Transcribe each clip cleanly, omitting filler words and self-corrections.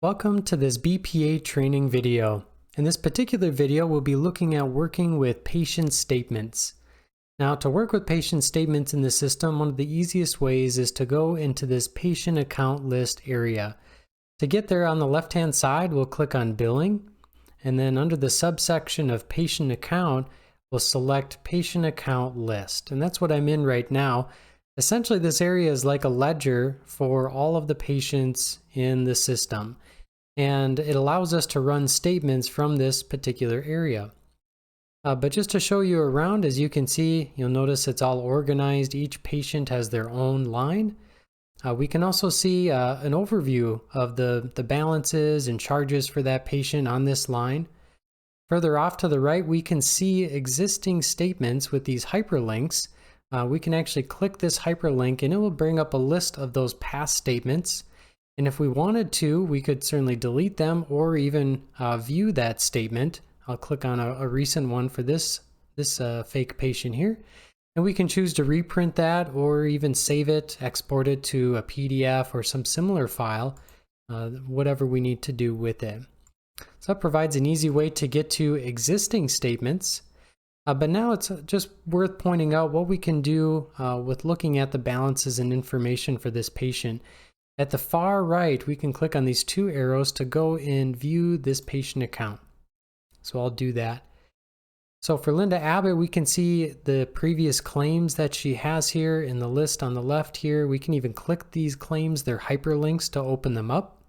Welcome to this BPA training video. In this particular video, we'll be looking at working with patient statements. Now, to work with patient statements in the system, one of the easiest ways is to go into this patient account list area. To get there, on the left-hand side, we'll click on Billing, and then under the subsection of Patient Account, we'll select Patient Account List, and that's what I'm in right now. Essentially, this area is like a ledger for all of the patients in the system, and it allows us to run statements from this particular area. But just to show you around, as you can see, you'll notice it's all organized. Each patient has their own line. We can also see an overview of the balances and charges for that patient on this line. Further off to the right, we can see existing statements with these hyperlinks. We can actually click this hyperlink and it will bring up a list of those past statements. And if we wanted to, we could certainly delete them or even view that statement. I'll click on a recent one for this fake patient here. And we can choose to reprint that or even save it, export it to a PDF or some similar file, whatever we need to do with it. So that provides an easy way to get to existing statements. But now it's just worth pointing out what we can do with looking at the balances and information for this patient. At the far right, we can click on these two arrows to go and view this patient account. So I'll do that. So for Linda Abbott, we can see the previous claims that she has here in the list on the left here. We can even click these claims. They're hyperlinks to open them up.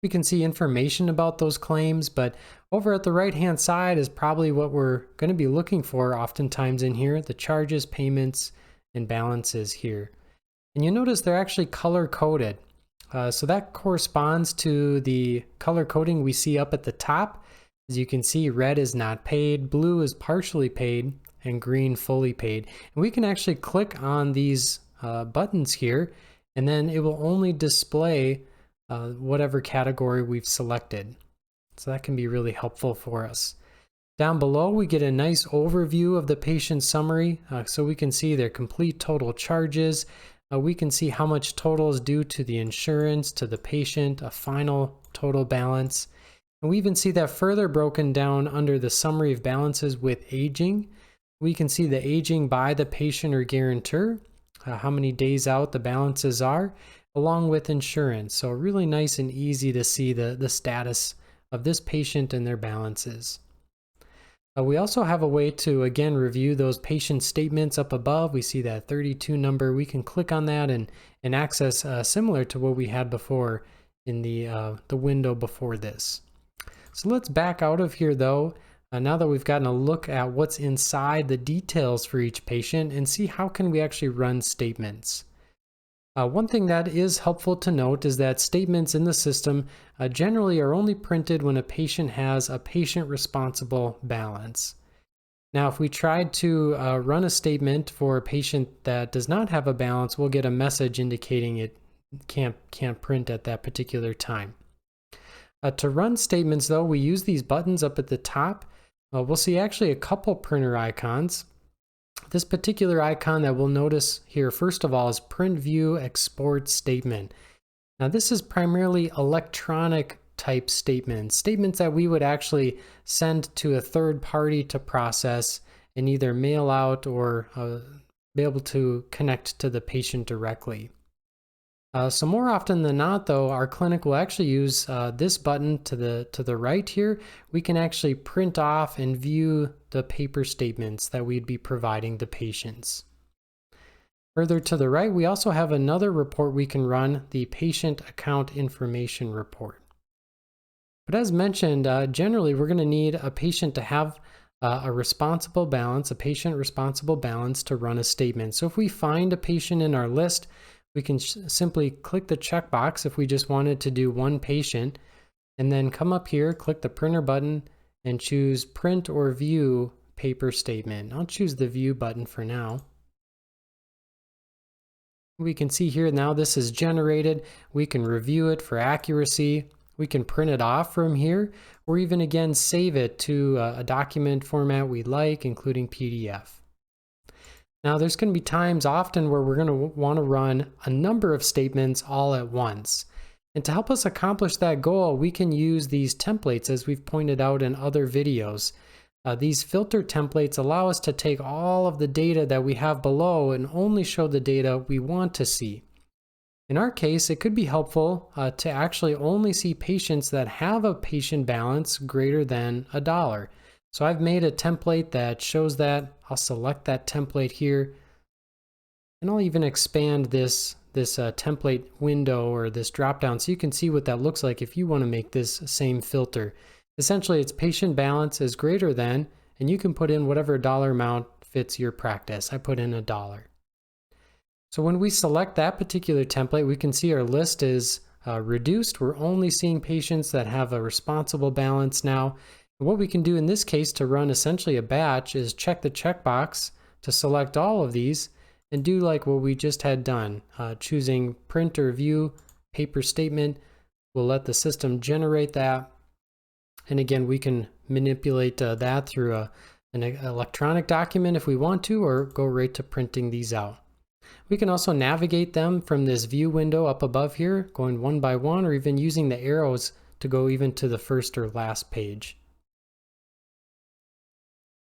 We can see information about those claims, but over at the right-hand side is probably what we're going to be looking for oftentimes in here, the charges, payments, and balances here. And you notice they're actually color-coded. So that corresponds to the color coding we see up at the top. As you can see, red is not paid, blue is partially paid, and green fully paid. And we can actually click on these buttons here, and then it will only display whatever category we've selected. So that can be really helpful for us. Down below, we get a nice overview of the patient summary, so we can see their complete total charges. We can see how much total is due to the insurance, to the patient, a final total balance. And we even see that further broken down under the summary of balances with aging. We can see the aging by the patient or guarantor, how many days out the balances are, along with insurance. So really nice and easy to see the status of this patient and their balances. We also have a way to, again, review those patient statements up above. We see that 32 number. We can click on that and access similar to what we had before in the window before this. So let's back out of here though, now that we've gotten a look at what's inside the details for each patient, and see how can we actually run statements. One thing that is helpful to note is that statements in the system generally are only printed when a patient has a patient responsible balance. Now, if we tried to run a statement for a patient that does not have a balance, we'll get a message indicating it can't print at that particular time. To run statements though, we use these buttons up at the top. We'll see actually a couple printer icons. This particular icon that we'll notice here, first of all, is Print View Export Statement. Now this is primarily electronic type statements that we would actually send to a third party to process and either mail out or be able to connect to the patient directly. So more often than not though, our clinic will actually use this button to the right here. We can actually print off and view the paper statements that we'd be providing the patients. Further to the right, we also have another report we can run, the Patient Account Information Report. But as mentioned, generally we're going to need a patient to have a responsible balance, a patient responsible balance to run a statement. So if we find a patient in our list, we can simply click the checkbox if we just wanted to do one patient, and then come up here, click the printer button, and choose Print or View Paper Statement. I'll choose the View button for now. We can see here now this is generated. We can review it for accuracy. We can print it off from here, or even again save it to a document format we like, including PDF. Now there's going to be times often where we're going to want to run a number of statements all at once. And to help us accomplish that goal, we can use these templates as we've pointed out in other videos. These filter templates allow us to take all of the data that we have below and only show the data we want to see. In our case, it could be helpful to actually only see patients that have a patient balance greater than $1. So I've made a template that shows that. I'll select that template here, and I'll even expand this template window or this dropdown so you can see what that looks like if you want to make this same filter. Essentially, it's patient balance is greater than, and you can put in whatever dollar amount fits your practice. I put in $1. So when we select that particular template, we can see our list is reduced. We're only seeing patients that have a responsible balance now. And what we can do in this case to run essentially a batch is check the checkbox to select all of these and do like what we just had done, choosing print or view paper statement. We'll let the system generate that. And again, we can manipulate that through an electronic document if we want to, or go right to printing these out. We can also navigate them from this view window up above here, going one by one, or even using the arrows to go even to the first or last page.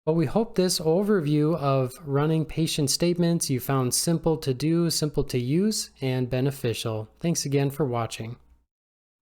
Well, we hope this overview of running patient statements you found simple to do, simple to use, and beneficial. Thanks again for watching.